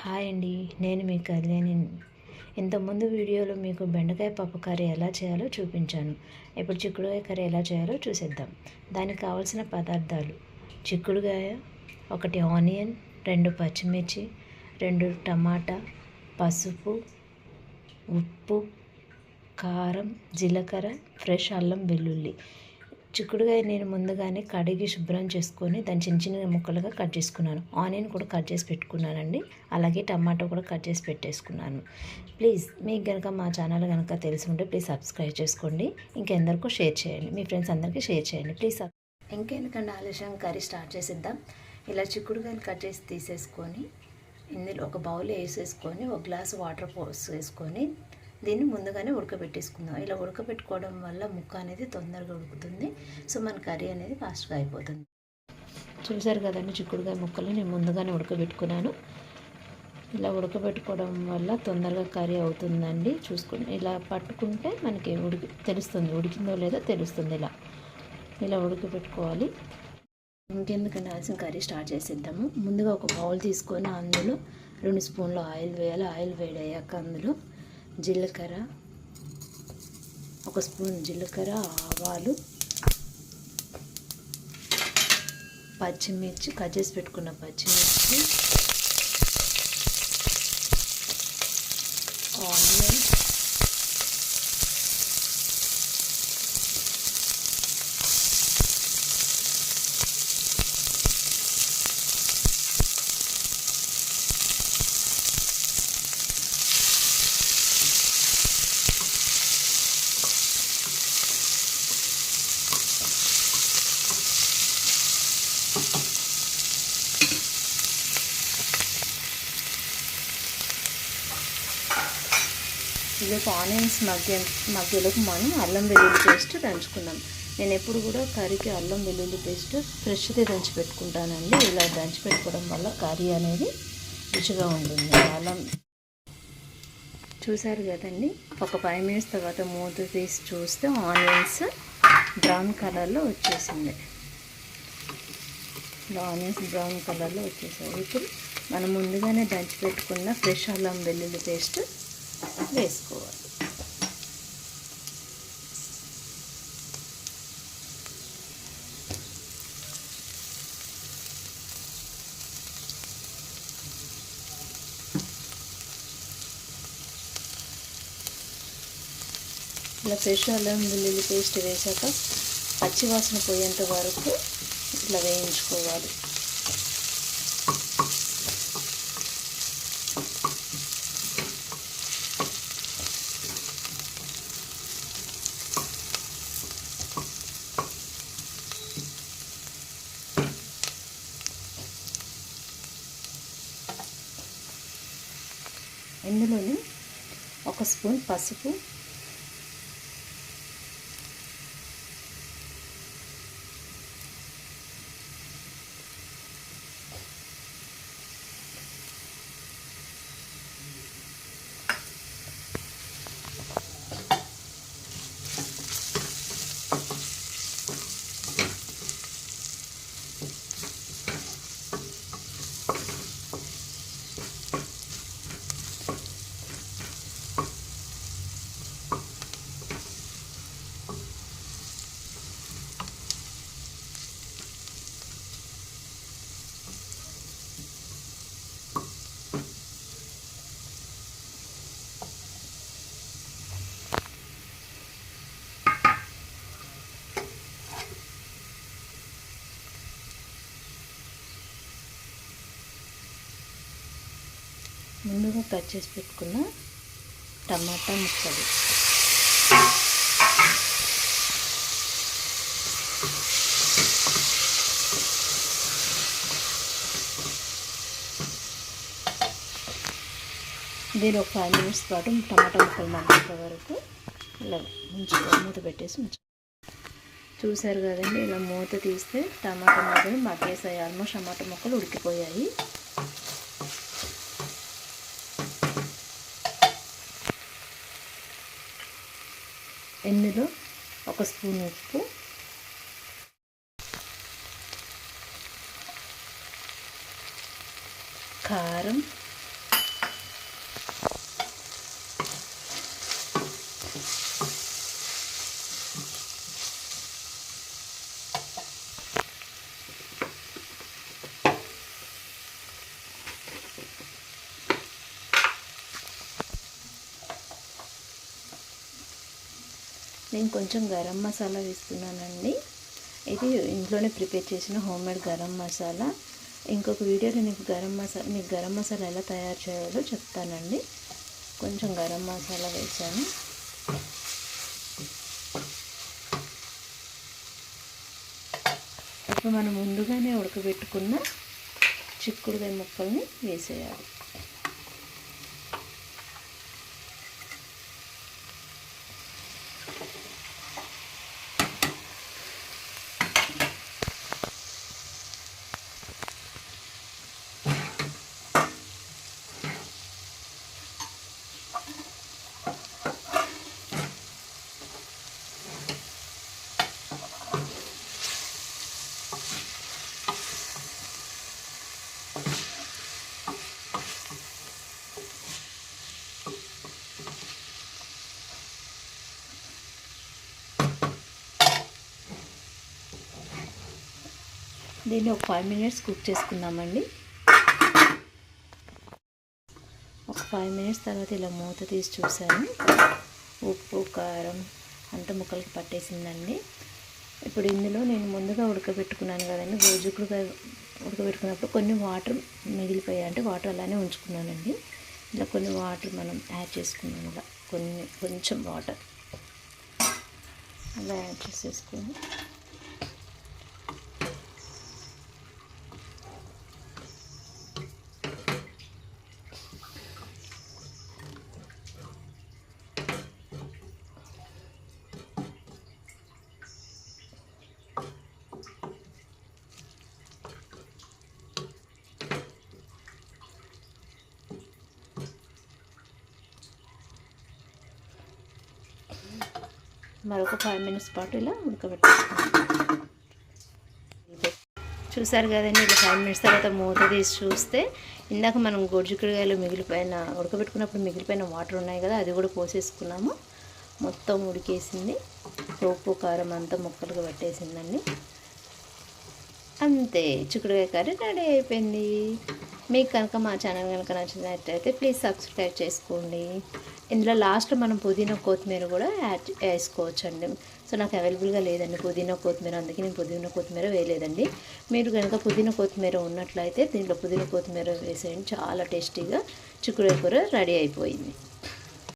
Hi అండి, నేను మీ కళ్యాణి. ఇంతకుముందు వీడియోలో మీకు బెండకాయ పప్పు కర్రీ ఎలా చేయాలో చూపించాను. ఇప్పుడు చిక్కుడుకాయ కర్రీ ఎలా చేయాలో చూసేద్దాం. దానికి కావాల్సిన పదార్థాలు: చిక్కుడుకాయ, 1 ఆనియన్, 2 పచ్చిమిర్చి, 2 టమాటా, పసుపు, ఉప్పు, కారం, జీలకర్ర, ఫ్రెష్ అల్లం వెల్లుల్లి. చిక్కుడుకాయ నేను ముందుగానే కడిగి శుభ్రం చేసుకొని దాన్ని చిన్న చిన్న ముక్కలుగా కట్ చేసుకున్నాను. ఆనియన్ కూడా కట్ చేసి పెట్టుకున్నానండి. అలాగే టమాటో కూడా కట్ చేసి పెట్టేసుకున్నాను. ప్లీజ్ మీకు కనుక మా ఛానల్ కనుక తెలిసి ఉంటే ప్లీజ్ సబ్స్క్రైబ్ చేసుకోండి. ఇంకెందరికో షేర్ చేయండి, మీ ఫ్రెండ్స్ అందరికీ షేర్ చేయండి ప్లీజ్. ఇంకెందుకంటే ఆలస్యం, కర్రీ స్టార్ట్ చేసేద్దాం. ఇలా చిక్కుడుకాయలు కట్ చేసి తీసేసుకొని ఇందులో ఒక బౌల్ వేసేసుకొని ఒక గ్లాస్ వాటర్ పోసేసుకొని దీన్ని ముందుగానే ఉడకబెట్టేసుకుందాం. ఇలా ఉడకబెట్టుకోవడం వల్ల ముక్క అనేది తొందరగా ఉడుకుతుంది. సో మన కర్రీ అనేది ఫాస్ట్గా అయిపోతుంది. చూసారు కదండి, చిక్కుడుకాయ ముక్కలు నేను ముందుగానే ఉడకబెట్టుకున్నాను. ఇలా ఉడకబెట్టుకోవడం వల్ల తొందరగా కర్రీ అవుతుందండి. చూసుకుని ఇలా పట్టుకుంటే మనకి తెలుస్తుంది, ఉడికిందో లేదో తెలుస్తుంది. ఇలా ఉడకబెట్టుకోవాలి. ఇంకెందుకంటే ఆలస్యం, కర్రీ స్టార్ట్ చేసేద్దాము. ముందుగా ఒక బౌల్ తీసుకొని అందులో 2 స్పూన్లు ఆయిల్ వేయాలి. ఆయిల్ వేడయ్యాక అందులో జీలకర్ర, 1 స్పూన్ జీలకర్ర, ఆవాలు, పచ్చిమిర్చి, కట్ చేసి పెట్టుకున్న పచ్చిమిర్చి, ఆనియన్, ఇలోపు ఆనియన్స్ మధ్యలోకి మనం అల్లం వెల్లుల్లి పేస్ట్ దంచుకుందాం. నేను ఎప్పుడు కూడా కర్రీకి అల్లం వెల్లుల్లి పేస్ట్ ఫ్రెష్ది దంచి పెట్టుకుంటానండి. ఇలా దంచి పెట్టుకోవడం వల్ల కర్రీ అనేది రుచిగా ఉంటుంది. అల్లం చూసారు కదండి, ఒక 5 మినిట్స్ తర్వాత మూత తీసి చూస్తే ఆనియన్స్ బ్రౌన్ కలర్లో వచ్చేసింది. ఆనియన్స్ బ్రౌన్ కలర్లో వచ్చేసాయి. ఇప్పుడు మనం ముందుగానే దంచి పెట్టుకున్న ఫ్రెష్ అల్లం వెల్లుల్లి పేస్ట్ వేసుకోవాలి. ఇలా ఫ్రెష్ అల్లం వెల్లుల్లి పేస్ట్ వేసాక పచ్చివాసన పోయేంత వరకు ఇట్లా వేయించుకోవాలి. ఇందులోని 1 స్పూన్ పసుపు, ముందుగా కట్ చేసి పెట్టుకున్న టమాటా ముక్కలు, దీని ఒక 5 మినిట్స్ పాటు టమాటా ముక్కలు మగ్గేంత వరకు ఇలా మూత పెట్టేసి చూసారు కదండి, ఇలా మూత తీస్తే టమాటా ముక్కలు మగ్గేసాయి. ఆల్మోస్ట్ టమాటా ముక్కలు ఉడికిపోయాయి. ఇందులో 1 స్పూన్ ఉప్పు, కారం, నేను కొంచెం గరం మసాలా వేస్తున్నానండి. ఇది ఇంట్లోనే ప్రిపేర్ చేసిన హోమ్మేడ్ గరం మసాలా. ఇంకొక వీడియోలో మీకు గరం మసాలా ఎలా తయారు చేయాలో చెప్తానండి. కొంచెం గరం మసాలా వేసాను. ఇప్పుడు మనం ముందుగానే ఉడకబెట్టుకున్న చిక్కుడుకాయ ముక్కల్ని వేసేయాలి. దీన్ని ఒక 5 minutes కుక్ చేసుకుందామండి. ఒక 5 minutes తర్వాత ఇలా మూత తీసి చూసాను. ఉప్పు కారం అంత ముక్కలకి పట్టేసిందండి. ఇప్పుడు ఇందులో నేను ముందుగా ఉడకబెట్టుకున్నాను కదండి, గోజుకుడుగా ఉడకబెట్టుకున్నప్పుడు కొన్ని వాటర్ మిగిలిపోయాయి, అంటే వాటర్ అలానే ఉంచుకున్నానండి. ఇలా కొన్ని వాటర్ మనం యాడ్ చేసుకున్నాను. ఇలా కొంచెం వాటర్ అలా యాడ్ చేసేసుకొని మరొక 5 minutes పాటు ఇలా ఉడకబెట్టుకుంటాం. చూసారు కదండి, ఇలా 5 minutes తర్వాత మూత తీసి చూస్తే ఇందాక మనం గోరుచిక్కుడుకాయలు ఉడకబెట్టుకున్నప్పుడు మిగిలిపోయిన వాటర్ ఉన్నాయి కదా, అది కూడా పోసేసుకున్నాము. మొత్తం ఉడికేసింది. ఉప్పు కారం అంతా ముక్కలుగా పట్టేసిందండి. అంతే, చిక్కుడుకాయ కర్రీ రెడీ అయిపోయింది. మీకు కనుక మా ఛానల్ కనుక నచ్చినట్టయితే ప్లీజ్ సబ్స్క్రైబ్ చేసుకోండి. ఇందులో లాస్ట్లో మనం పుదీనా కొత్తిమీర కూడా వేసుకోవచ్చండి. సో నాకు అవైలబుల్గా లేదండి పుదీనా కొత్తిమీర, అందుకే నేను పుదీనా కొత్తిమీర వేయలేదండి. మీరు కనుక పుదీనా కొత్తిమీర ఉన్నట్లయితే దీంట్లో పుదీనా కొత్తిమీర వేసేయండి. చాలా టేస్టీగా చిక్కుడుకాయ కూర రెడీ అయిపోయింది.